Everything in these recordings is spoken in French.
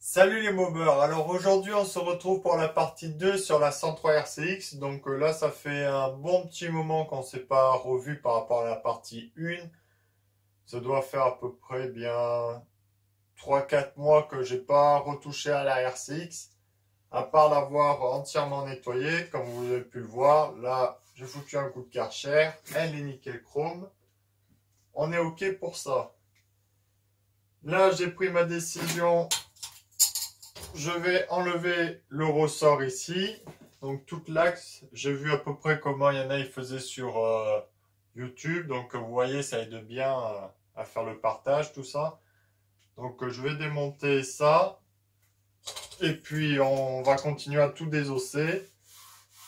Salut les mobeurs, alors aujourd'hui on se retrouve pour la partie 2 sur la 103 RCX. Donc là ça fait un bon petit moment qu'on ne s'est pas revu par rapport à la partie 1. Ça doit faire à peu près bien 3-4 mois que j'ai pas retouché à la RCX. À part l'avoir entièrement nettoyée, comme vous avez pu le voir. Là j'ai foutu un coup de Karcher, elle est nickel chrome. On est ok pour ça. Là j'ai pris ma décision. Je vais enlever le ressort ici. Donc toute l'axe, j'ai vu à peu près comment il y en a, ils faisaient sur YouTube. Donc vous voyez, ça aide bien à faire le partage, tout ça. Donc je vais démonter ça. Et puis on va continuer à tout désosser.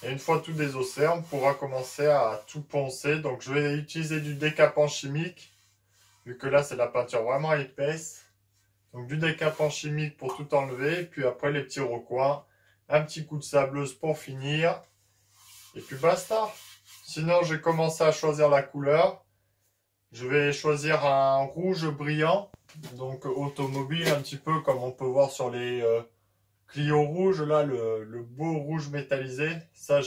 Et une fois tout désossé, on pourra commencer à tout poncer. Donc je vais utiliser du décapant chimique. Vu que là c'est la peinture vraiment épaisse. Donc du décapant chimique pour tout enlever, puis après les petits recoins, un petit coup de sableuse pour finir, et puis basta. Sinon j'ai commencé à choisir la couleur. Je vais choisir un rouge brillant, donc automobile un petit peu comme on peut voir sur les Clio rouges, là le beau rouge métallisé. Ça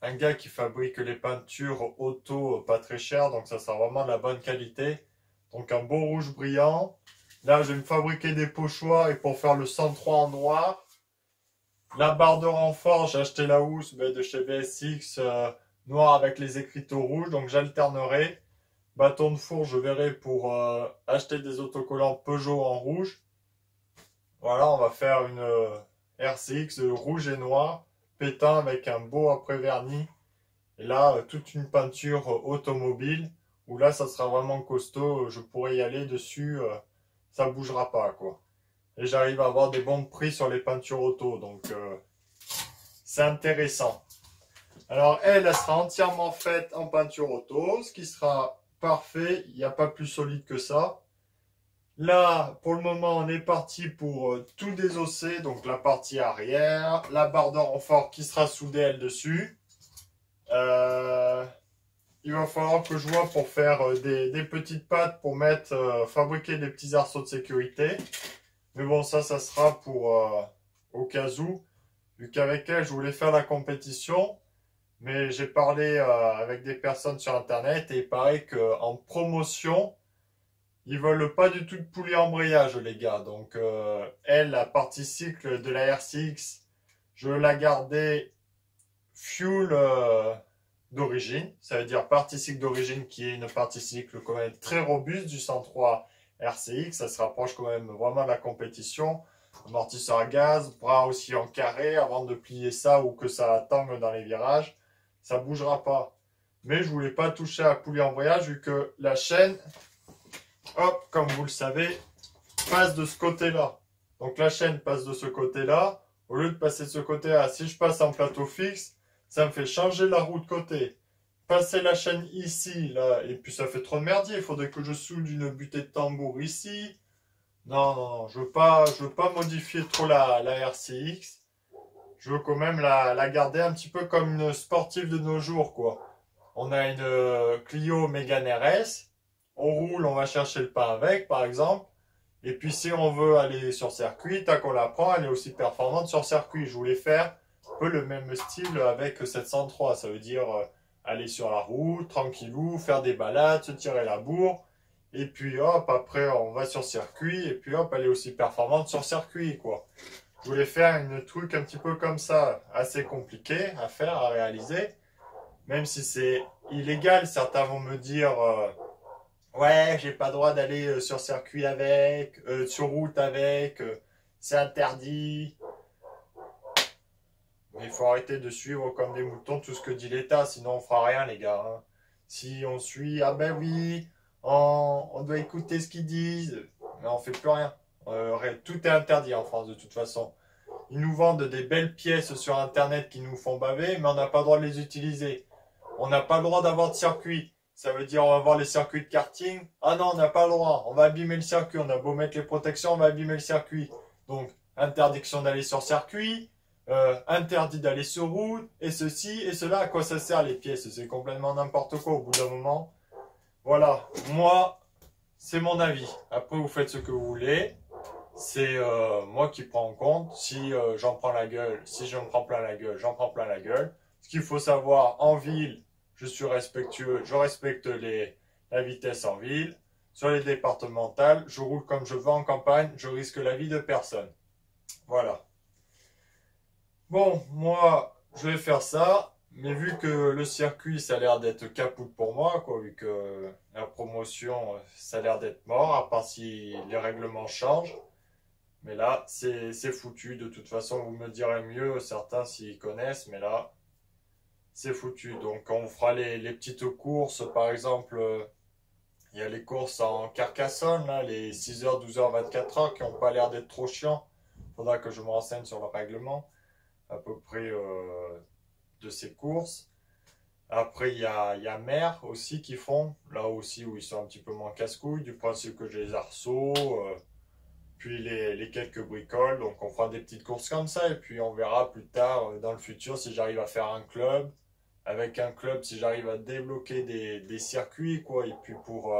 un gars qui fabrique les peintures auto pas très chères, donc ça sera vraiment de la bonne qualité. Donc un beau rouge brillant. Là, je vais me fabriquer des pochoirs et pour faire le 103 en noir. La barre de renfort, j'ai acheté la housse de chez VSX noir avec les écriteaux rouges, donc j'alternerai. Bâton de four, je verrai pour acheter des autocollants Peugeot en rouge. Voilà, on va faire une RCX rouge et noir, pétant avec un beau après vernis. Et là, toute une peinture automobile, où là, ça sera vraiment costaud, je pourrais y aller dessus, ça bougera pas, quoi. Et j'arrive à avoir des bons prix sur les peintures auto, donc c'est intéressant. Alors, elle sera entièrement faite en peinture auto, ce qui sera parfait, il n'y a pas plus solide que ça. Là, pour le moment, on est parti pour tout désosser, donc la partie arrière, la barre de renfort qui sera soudée, elle, dessus. Il va falloir que je vois pour faire des petites pattes pour mettre, fabriquer des petits arceaux de sécurité. Mais bon, ça sera pour au cas où. Vu qu'avec elle, je voulais faire la compétition. Mais j'ai parlé avec des personnes sur Internet et il paraît qu'en promotion, ils veulent pas du tout de poulie embrayage, les gars. Donc, elle, la partie cycle de la RCX, je veux la garder fuel d'origine. Ça veut dire partie cycle d'origine qui est une partie cycle quand même très robuste du 103 RCX. Ça se rapproche quand même vraiment de la compétition. Amortisseur à gaz, bras aussi en carré avant de plier ça ou que ça tangue dans les virages. Ça bougera pas. Mais je voulais pas toucher à la poulie embrayage vu que la chaîne, hop, comme vous le savez, passe de ce côté-là. Donc la chaîne passe de ce côté-là. Au lieu de passer de ce côté-là, si je passe en plateau fixe, ça me fait changer la roue de côté. Passer la chaîne ici, là, et puis ça fait trop de merdier. Il faudrait que je soude une butée de tambour ici. Non, non, non, je veux pas modifier trop la RCX. Je veux quand même la garder un petit peu comme une sportive de nos jours, quoi. On a une Clio Mégane RS. On roule, on va chercher le pain avec, par exemple. Et puis si on veut aller sur circuit, tac, on la prend, elle est aussi performante sur circuit. Je voulais faire un peu le même style avec 703. Ça veut dire aller sur la route, tranquillou, faire des balades, se tirer la bourre. Et puis hop, après on va sur circuit. Et puis hop, elle est aussi performante sur circuit, quoi. Je voulais faire un truc un petit peu comme ça, assez compliqué à faire, à réaliser. Même si c'est illégal, certains vont me dire ouais, j'ai pas le droit d'aller sur circuit avec, sur route avec, c'est interdit. Mais il faut arrêter de suivre comme des moutons tout ce que dit l'État, sinon on fera rien, les gars. Hein. Si on suit, ah ben oui, on doit écouter ce qu'ils disent, mais on fait plus rien. Tout est interdit en France de toute façon. Ils nous vendent des belles pièces sur Internet qui nous font baver, mais on n'a pas le droit de les utiliser. On n'a pas le droit d'avoir de circuit. Ça veut dire on va avoir les circuits de karting. Ah non, on n'a pas le droit. On va abîmer le circuit. On a beau mettre les protections, on va abîmer le circuit. Donc, interdiction d'aller sur circuit. Interdit d'aller sur route. Et ceci et cela. À quoi ça sert les pièces? C'est complètement n'importe quoi au bout d'un moment. Voilà. Moi, c'est mon avis. Après, vous faites ce que vous voulez. C'est moi qui prends en compte. Si j'en prends la gueule, si je me prends plein la gueule, j'en prends plein la gueule. Ce qu'il faut savoir, en ville, je suis respectueux, je respecte la vitesse en ville. Sur les départementales, je roule comme je veux en campagne, je risque la vie de personne. Voilà. Bon, moi, je vais faire ça, mais vu que le circuit, ça a l'air d'être capoute pour moi, quoi, vu que la promotion, ça a l'air d'être mort, à part si les règlements changent. Mais là, c'est foutu. De toute façon, vous me direz mieux, certains s'ils connaissent, mais là, c'est foutu. Donc, on fera les petites courses. Par exemple, il y a les courses en Carcassonne, là, les 6h, 12h, 24h, qui n'ont pas l'air d'être trop chiants. Faudra que je me renseigne sur le règlement, à peu près de ces courses. Après, il y a Mer aussi qui font, là aussi où ils sont un petit peu moins casse-couilles, du principe que j'ai les arceaux. Puis les quelques bricoles, donc on fera des petites courses comme ça, et puis on verra plus tard dans le futur si j'arrive à faire un club, avec un club si j'arrive à débloquer des circuits, quoi, et puis pour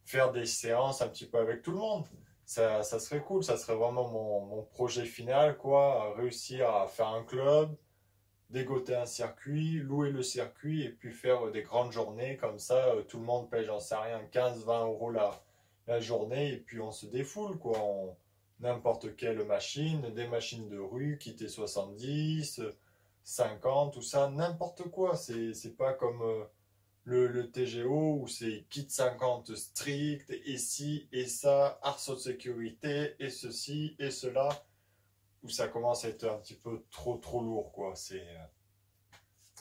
faire des séances un petit peu avec tout le monde. Ça serait cool, ça serait vraiment mon projet final, quoi, réussir à faire un club, dégoter un circuit, louer le circuit, et puis faire des grandes journées comme ça, tout le monde paye, j'en sais rien, 15-20 € la journée, et puis on se défoule, quoi. N'importe quelle machine, des machines de rue, quitter 70, 50, tout ça, n'importe quoi. C'est pas comme le TGO où c'est kit 50 strict, et ci, et ça, arceau de sécurité, et ceci, et cela, où ça commence à être un petit peu trop lourd, quoi.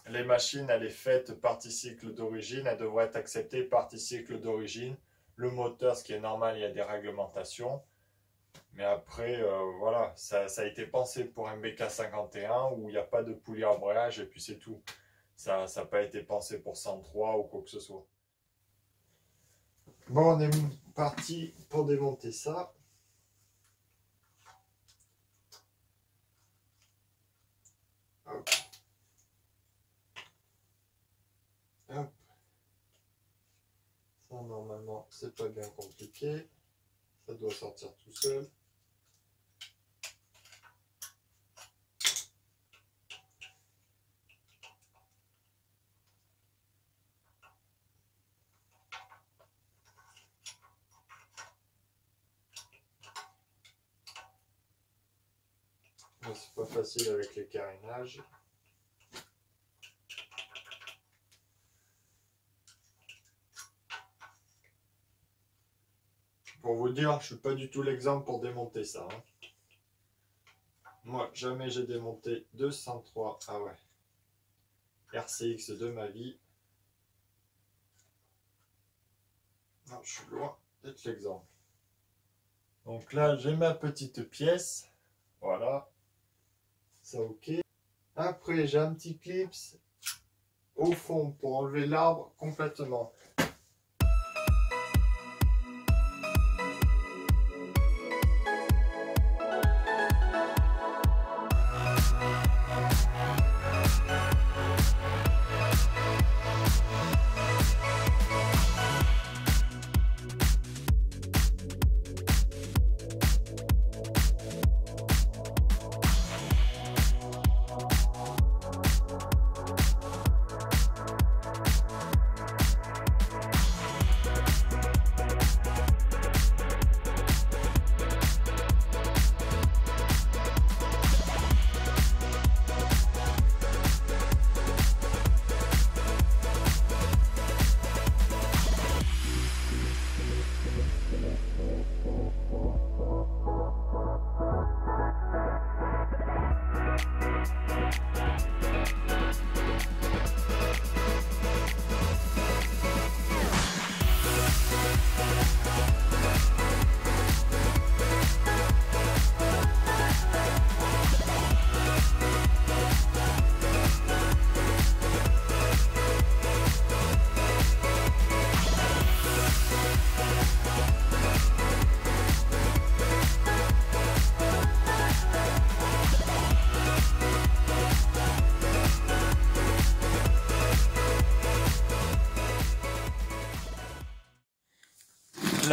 Les machines, elle est faite partie cycle d'origine, elle devrait être acceptée partie cycle d'origine. Le moteur, ce qui est normal, il y a des réglementations. Mais après, voilà, ça a été pensé pour un BK51 où il n'y a pas de poulie embrayage et puis c'est tout. Ça n'a pas été pensé pour 103 ou quoi que ce soit. Bon, on est parti pour démonter ça. Hop. Hop. Ça, normalement, c'est pas bien compliqué. Ça doit sortir tout seul. C'est pas facile avec les carénages. Pour vous dire, je suis pas du tout l'exemple pour démonter ça. Hein. Moi, jamais j'ai démonté 203. Ah ouais. RCX de ma vie. Non, je suis loin d'être l'exemple. Donc là, j'ai ma petite pièce. Voilà. Ça, ok. Après, j'ai un petit clips au fond pour enlever l'arbre complètement.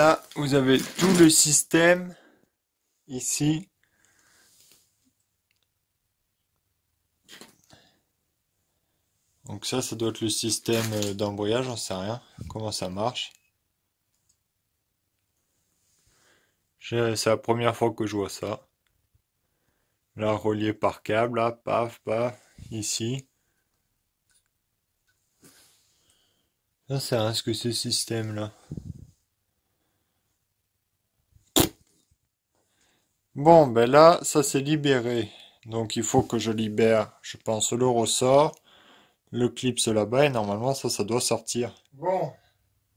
là, vous avez tout le système ici. Donc ça doit être le système d'embrayage, j'en sais rien comment ça marche. C'est la première fois que je vois ça. Là, relié par câble, là, paf, paf, ici. J'en sais rien ce que c'est ce système-là. Bon, ben là, ça s'est libéré. Donc il faut que je libère, je pense, le ressort, le clip là-bas, et normalement ça doit sortir. Bon,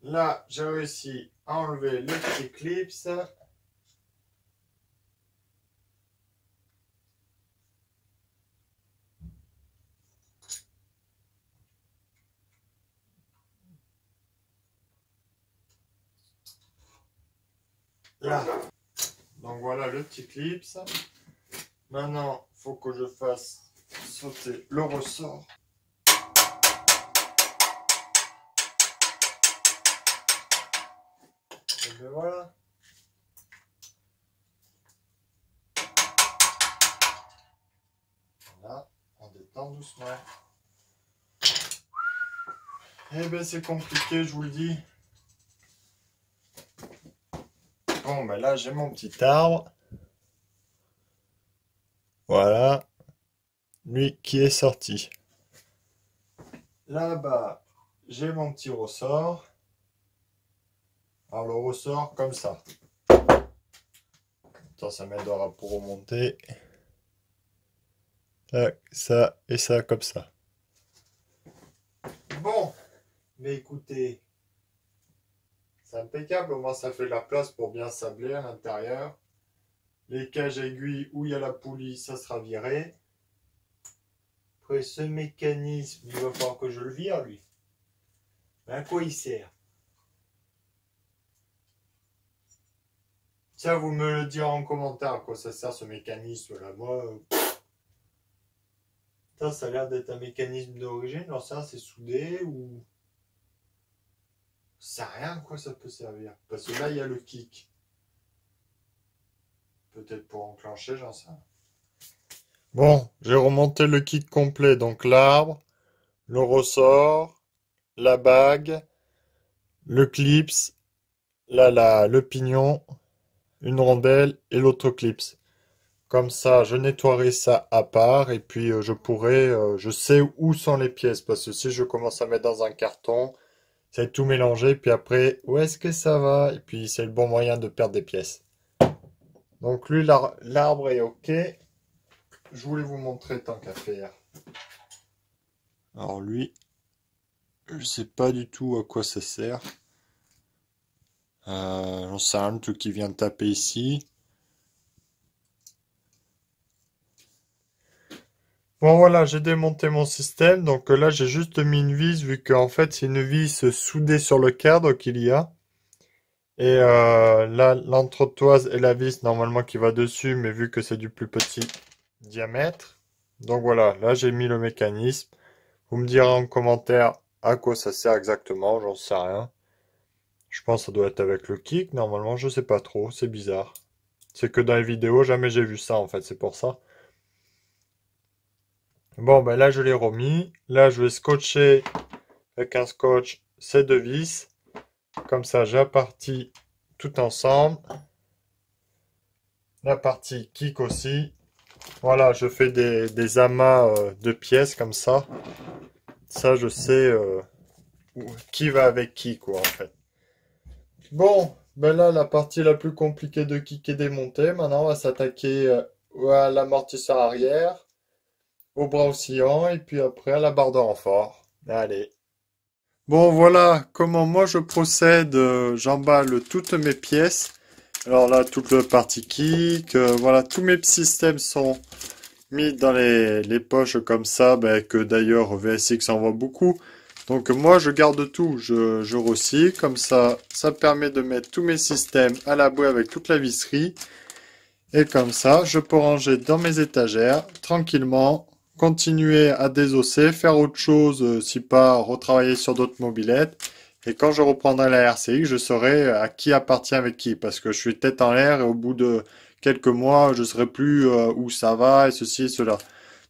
là, j'ai réussi à enlever le petit clips. Là. Donc voilà le petit clips. Maintenant, il faut que je fasse sauter le ressort. Et bien voilà. Voilà, on détend doucement. Eh ben c'est compliqué, je vous le dis. Bon, ben là j'ai mon petit arbre. Voilà. Lui qui est sorti. Là-bas, j'ai mon petit ressort. Alors le ressort comme ça. Attends, ça m'aidera pour remonter. Tac, ça et ça comme ça. Bon, mais écoutez, c'est impeccable, au moins ça fait la place pour bien sabler à l'intérieur. Les cages aiguilles où il y a la poulie, ça sera viré. Après ce mécanisme, il va falloir que je le vire lui. Mais à quoi il sert? Ça, vous me le direz en commentaire à quoi ça sert ce mécanisme là. Moi, ça a l'air d'être un mécanisme d'origine. Alors ça, c'est soudé ou... Ça sert à rien à quoi ça peut servir. Parce que là, il y a le kick. Peut-être pour enclencher, j'en sais rien. Bon, j'ai remonté le kit complet. Donc l'arbre, le ressort, la bague, le clips, le pignon, une rondelle et l'autre clips. Comme ça, je nettoierai ça à part et puis je sais où sont les pièces. Parce que si je commence à mettre dans un carton, c'est tout mélangé. Puis après, où est-ce que ça va? Et puis c'est le bon moyen de perdre des pièces. Donc lui, l'arbre est OK. Je voulais vous montrer tant qu'à faire. Alors lui, je sais pas du tout à quoi ça sert. J'en sais rien, le truc qui vient de taper ici. Bon voilà, j'ai démonté mon système. Donc là, j'ai juste mis une vis vu qu'en fait, c'est une vis soudée sur le cadre qu'il y a. Et là, l'entretoise et la vis normalement qui va dessus, mais vu que c'est du plus petit diamètre. Donc voilà, là j'ai mis le mécanisme. Vous me direz en commentaire à quoi ça sert exactement, j'en sais rien. Je pense que ça doit être avec le kick, normalement je sais pas trop, c'est bizarre. C'est que dans les vidéos, jamais j'ai vu ça en fait, c'est pour ça. Bon ben là je l'ai remis. Là je vais scotcher avec un scotch ces deux vis. Comme ça j'ai la partie tout ensemble. La partie kick aussi. Voilà, je fais des amas de pièces comme ça. Ça, je sais qui va avec qui, quoi, en fait. Bon, ben là, la partie la plus compliquée de kick est démontée. Maintenant, on va s'attaquer à l'amortisseur arrière, au bras oscillant, et puis après à la barre de renfort. Allez. Bon, voilà comment moi je procède. J'emballe toutes mes pièces. Alors là, toute la partie kick, voilà, tous mes systèmes sont mis dans les poches comme ça, ben, que d'ailleurs VSX envoie beaucoup. Donc moi je garde tout, je recycle, comme ça permet de mettre tous mes systèmes à l'abri avec toute la visserie. Et comme ça, je peux ranger dans mes étagères tranquillement, continuer à désosser, faire autre chose, si pas retravailler sur d'autres mobilettes. Et quand je reprendrai la RCX, je saurai à qui appartient avec qui. Parce que je suis tête en l'air et au bout de quelques mois, je ne saurai plus où ça va et ceci et cela.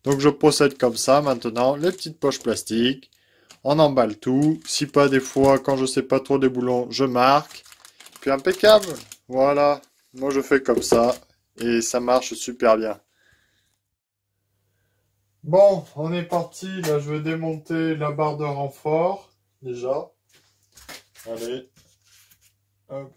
Donc je procède comme ça maintenant. Les petites poches plastiques. On emballe tout. Si pas des fois, quand je sais pas trop des boulons, je marque. Puis impeccable. Voilà. Moi je fais comme ça. Et ça marche super bien. Bon, on est parti. Là, je vais démonter la barre de renfort. Déjà. Allez. Hop.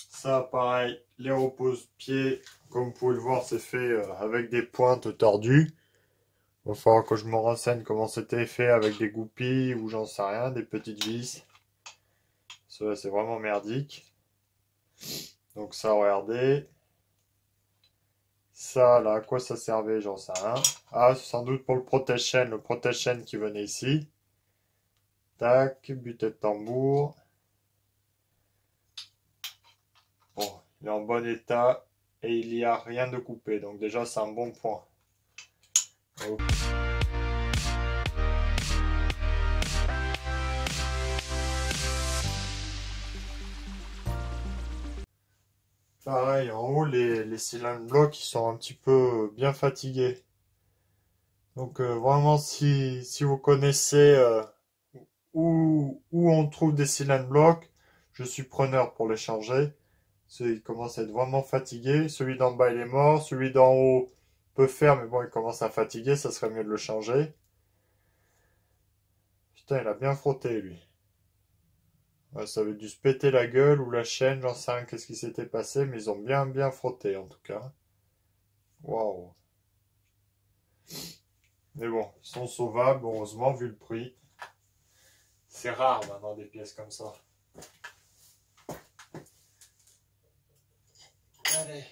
Ça, pareil, les repose-pieds, comme vous pouvez le voir, c'est fait avec des pointes tordues. Il va falloir que je me renseigne comment c'était fait avec des goupilles ou j'en sais rien, des petites vis. Ça, c'est vraiment merdique. Donc ça, regardez. Ça, là, à quoi ça servait, j'en sais rien. Ah, c'est sans doute pour le protège-chaîne, qui venait ici. Tac, buté de tambour. Bon, il est en bon état et il n'y a rien de coupé. Donc déjà, c'est un bon point. Oh. Pareil, en haut, les cylindres blocs, ils sont un petit peu bien fatigués. Donc vraiment, si vous connaissez où on trouve des cylindres blocs, je suis preneur pour les changer. Il commence à être vraiment fatigué. Celui d'en bas, il est mort. Celui d'en haut peut faire, mais bon, il commence à fatiguer. Ça serait mieux de le changer. Putain, il a bien frotté, lui. Ouais, ça avait dû se péter la gueule ou la chaîne, j'en sais rien qu'est-ce qui s'était passé, mais ils ont bien frotté, en tout cas. Waouh. Mais bon, ils sont sauvables, heureusement, vu le prix. C'est rare maintenant des pièces comme ça. Allez.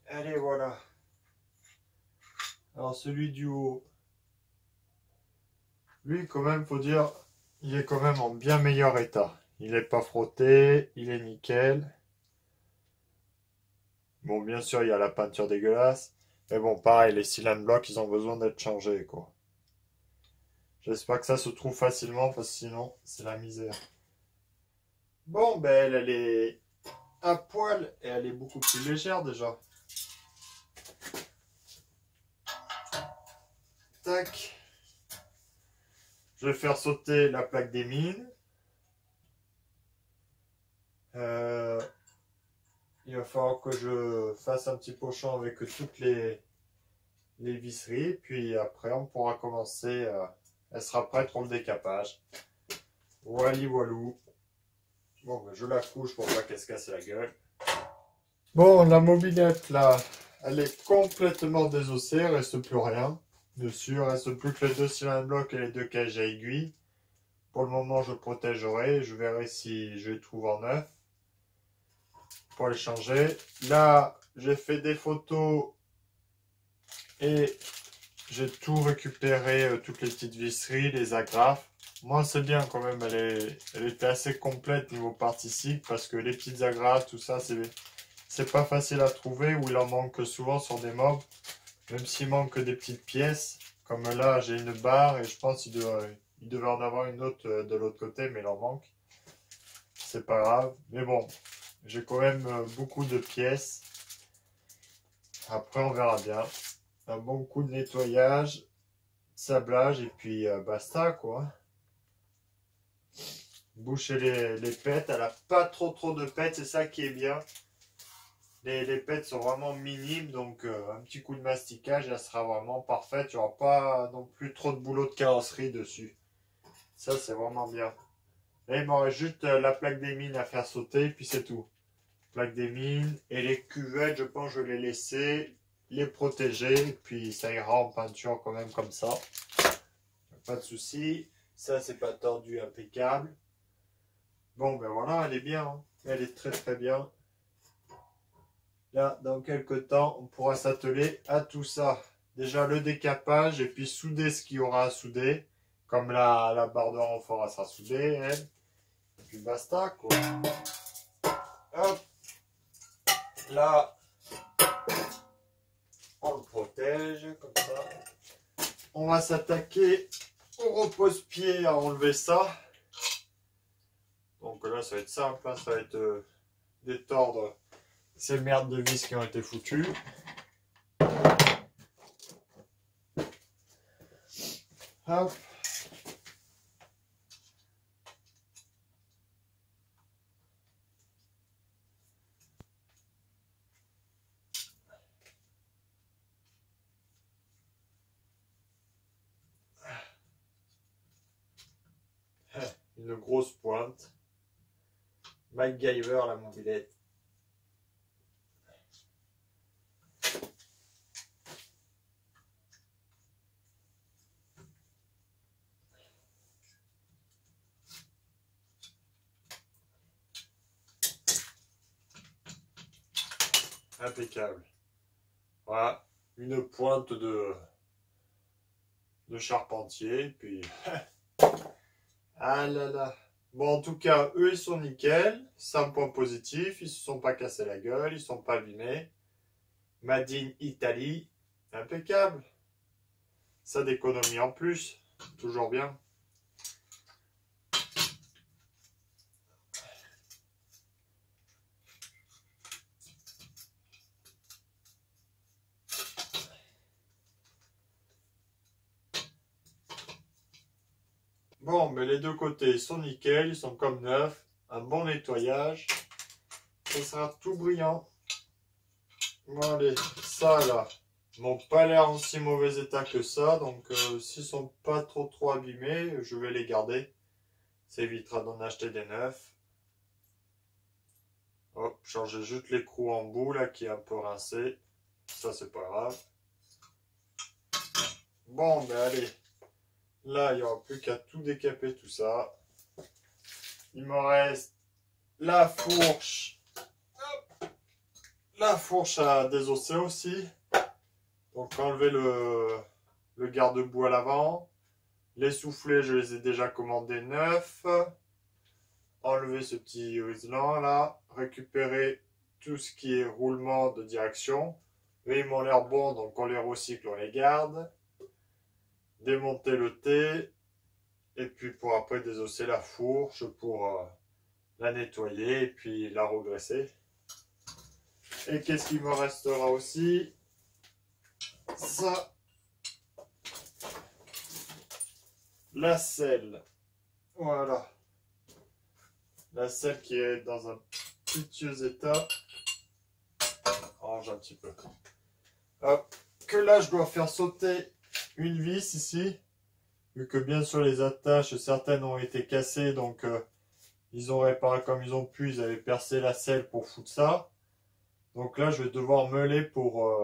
Allez, voilà. Alors celui du haut. Lui, quand même, faut dire, il est quand même en bien meilleur état. Il n'est pas frotté, il est nickel. Bon, bien sûr, il y a la peinture dégueulasse. Mais bon, pareil, les cylindres blocs, ils ont besoin d'être changés, quoi. J'espère que ça se trouve facilement, parce que sinon, c'est la misère. Bon, ben, elle est à poil et elle est beaucoup plus légère, déjà. Tac. Je vais faire sauter la plaque des mines. Il va falloir que je fasse un petit pochon avec toutes les visseries. Puis après, on pourra commencer. Elle sera prête pour le décapage. Wally walou. Bon, ben, je la couche pour pas qu'elle se casse la gueule. Bon, la mobilette là, elle est complètement désossée, il reste plus rien dessus, il reste plus que les deux cylindres blocs et les deux cages à aiguilles. Pour le moment, je protégerai, je verrai si je les trouve en neuf pour les changer. Là, j'ai fait des photos et j'ai tout récupéré, toutes les petites visseries, les agrafes. Moi, c'est bien quand même, elle était assez complète niveau participe parce que les petites agrafes, tout ça, c'est pas facile à trouver ou il en manque souvent sur des mobs. Même s'il manque des petites pièces. Comme là, j'ai une barre et je pense qu'il devait en avoir une autre de l'autre côté, mais il en manque. C'est pas grave. Mais bon, j'ai quand même beaucoup de pièces. Après, on verra bien. Un bon coup de nettoyage, sablage et puis basta quoi. Boucher les pets. Elle a pas trop de pets, c'est ça qui est bien. Les pets sont vraiment minimes, donc un petit coup de masticage, elle sera vraiment parfaite. Il n'y aura pas non plus trop de boulot de carrosserie dessus. Ça, c'est vraiment bien. Là, il m'aurait juste la plaque des mines à faire sauter, puis c'est tout. Plaque des mines et les cuvettes, je pense que je vais les laisser, les protéger, puis ça ira en peinture quand même comme ça. Pas de souci. Ça, c'est pas tordu, impeccable. Bon, ben voilà, elle est bien. Hein. Elle est très bien. Là, dans quelques temps, on pourra s'atteler à tout ça. Déjà le décapage et puis souder ce qu'il y aura à souder. Comme la barre de renfort, elle sera soudée, elle. Et puis basta, quoi. Hop. Là, on le protège, comme ça. On va s'attaquer au repose-pied à enlever ça. Donc là, ça va être simple, hein, ça va être détordre ces merdes de vis qui ont été foutues. Hop. Une grosse pointe. MacGyver la mobilette. Impeccable. Voilà, une pointe de charpentier, puis ah là là. Bon, en tout cas, eux, ils sont nickel. C'est un point positif. Ils se sont pas cassés la gueule. Ils sont pas abîmés. Made in Italy. Impeccable. Ça d'économie en plus. Toujours bien. Bon, mais les deux côtés ils sont nickel. Ils sont comme neufs. Un bon nettoyage. Ça sera tout brillant. Bon, allez, ça là. Ils n'ont pas l'air en si mauvais état que ça. Donc, s'ils sont pas trop abîmés, je vais les garder. Ça évitera d'en acheter des neufs. Hop, changer juste l'écrou en bout là qui est un peu rincé. Ça c'est pas grave. Bon ben allez. Là il n'y aura plus qu'à tout décaper tout ça. Il me reste la fourche. Hop. La fourche à désosser aussi. Donc enlever le garde-boue à l'avant. Les soufflets je les ai déjà commandés neufs. Enlever ce petit ruisselant là, récupérer tout ce qui est roulement de direction. Eux, ils m'ont l'air bons, donc on les recycle, on les garde. Démonter le thé, et puis pour après désosser la fourche pour la nettoyer et puis la regraisser. Et qu'est-ce qu'il me restera aussi? Ça, la selle. Voilà. La selle qui est dans un pitié état. range un petit peu. Hop. Que là, je dois faire sauter une vis ici. Vu que bien sûr les attaches, certaines ont été cassées, donc ils ont réparé comme ils ont pu. Ils avaient percé la selle pour foutre ça. Donc là, je vais devoir meuler pour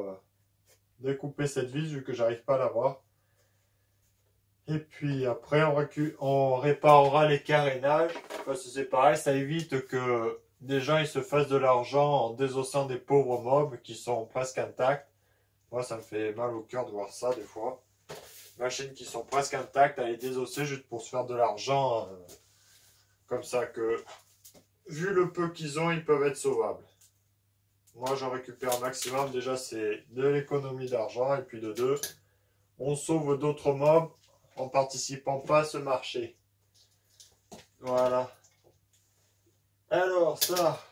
découper cette vis vu que j'arrive pas à la voir. Et puis après, on réparera les carénages. Parce que c'est pareil, ça évite que des gens ils se fassent de l'argent en désossant des pauvres mobs qui sont presque intacts. Moi, ça me fait mal au cœur de voir ça des fois. Machines qui sont presque intactes à les désosser juste pour se faire de l'argent. Comme ça que, vu le peu qu'ils ont, ils peuvent être sauvables. Moi, j'en récupère un maximum. Déjà, c'est de l'économie d'argent. Et puis de deux, on sauve d'autres mobs en participant pas à ce marché. Voilà. Alors, ça.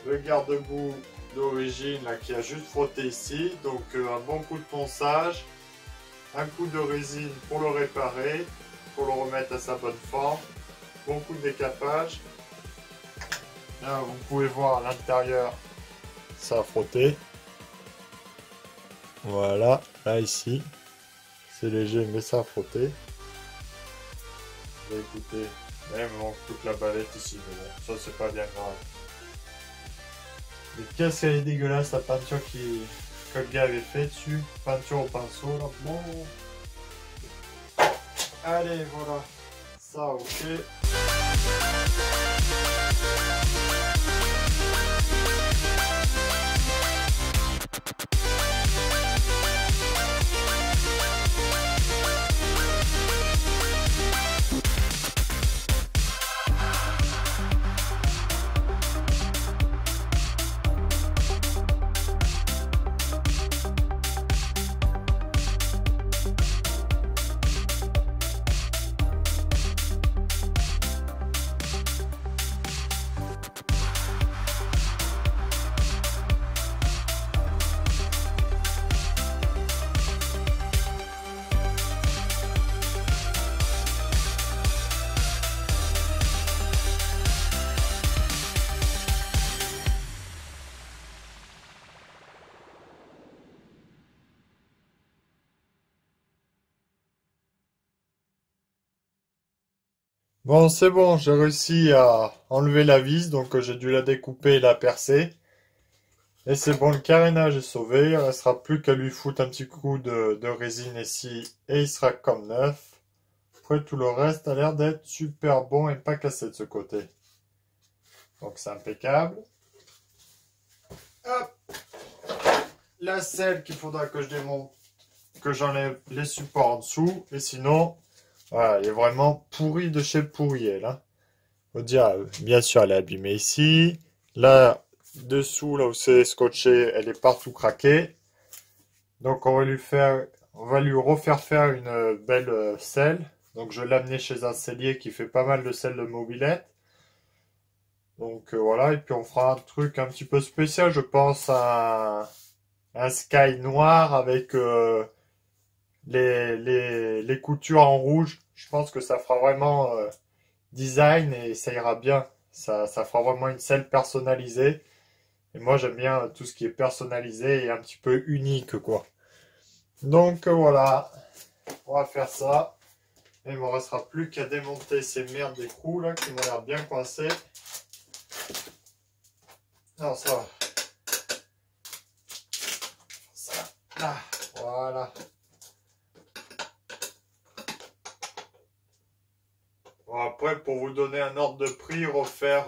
Le garde-boue d'origine là qui a juste frotté ici, donc un bon coup de ponçage, un coup de résine pour le réparer, pour le remettre à sa bonne forme, bon coup de décapage. Là vous pouvez voir à l'intérieur, ça a frotté. Voilà, là ici, c'est léger mais ça a frotté. Écoutez, même on coupe la balette ici, mais bon, ça c'est pas bien grave. Mais qu'est-ce qu'elle est dégueulasse la peinture que le gars avait fait dessus. Peinture au pinceau là. Bon. Allez, voilà. Ça, ok. Bon, c'est bon, j'ai réussi à enlever la vis, donc j'ai dû la découper et la percer. Et c'est bon, le carénage est sauvé, il ne restera plus qu'à lui foutre un petit coup de résine ici et il sera comme neuf. Après, tout le reste a l'air d'être super bon et pas cassé de ce côté. Donc c'est impeccable. Hop. La selle qu'il faudra que je démonte, que j'enlève les supports en dessous, et sinon... Voilà, elle est vraiment pourrie de chez pourri, elle. Hein. Faut dire, bien sûr, elle est abîmée ici. Là, dessous, là où c'est scotché, elle est partout craquée. Donc, on va lui refaire faire une belle selle. Donc, je vais l'amener chez un sellier qui fait pas mal de selles de mobilette. Donc, voilà. Et puis, on fera un truc un petit peu spécial. Je pense à un sky noir avec... les coutures en rouge, je pense que ça fera vraiment design et ça ira bien. Ça fera vraiment une selle personnalisée. Et moi, j'aime bien tout ce qui est personnalisé et un petit peu unique, quoi. Donc, voilà. On va faire ça. Et il ne me restera plus qu'à démonter ces merdes d'écrou, là, qui m'ont l'air bien coincées. Alors, ça va. Ça, là. Voilà. Bon, après, pour vous donner un ordre de prix, refaire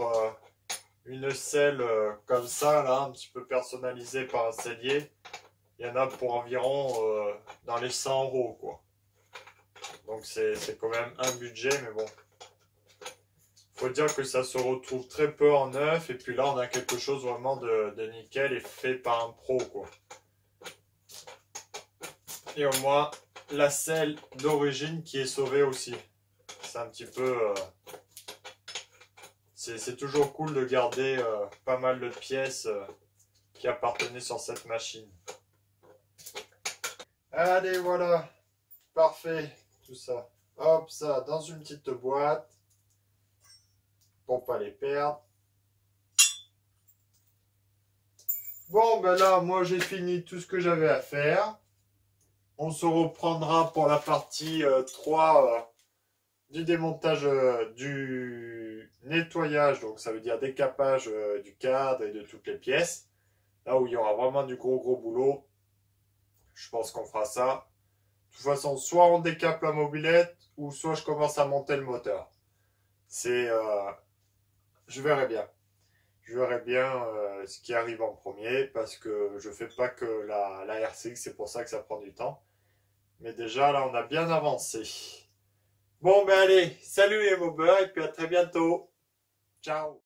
une selle comme ça, là, un petit peu personnalisée par un sellier, il y en a pour environ dans les 100 €, quoi. Donc c'est quand même un budget, mais bon. Faut dire que ça se retrouve très peu en neuf, et puis là, on a quelque chose vraiment de nickel et fait par un pro, quoi. Et au moins, la selle d'origine qui est sauvée aussi. C'est un petit peu... c'est toujours cool de garder pas mal de pièces qui appartenaient sur cette machine. Allez, voilà. Parfait, tout ça. Hop, ça dans une petite boîte pour pas les perdre. Bon, ben là, moi j'ai fini tout ce que j'avais à faire. On se reprendra pour la partie 3 du démontage, du nettoyage, donc ça veut dire décapage du cadre et de toutes les pièces. Là où il y aura vraiment du gros boulot. Je pense qu'on fera ça. De toute façon, soit on décape la mobilette, ou soit je commence à monter le moteur. C'est... je verrai bien. Je verrai bien ce qui arrive en premier, parce que je fais pas que la RCX, c'est pour ça que ça prend du temps. Mais déjà, là, on a bien avancé. Bon, ben allez, salut les mobbers, et puis à très bientôt. Ciao.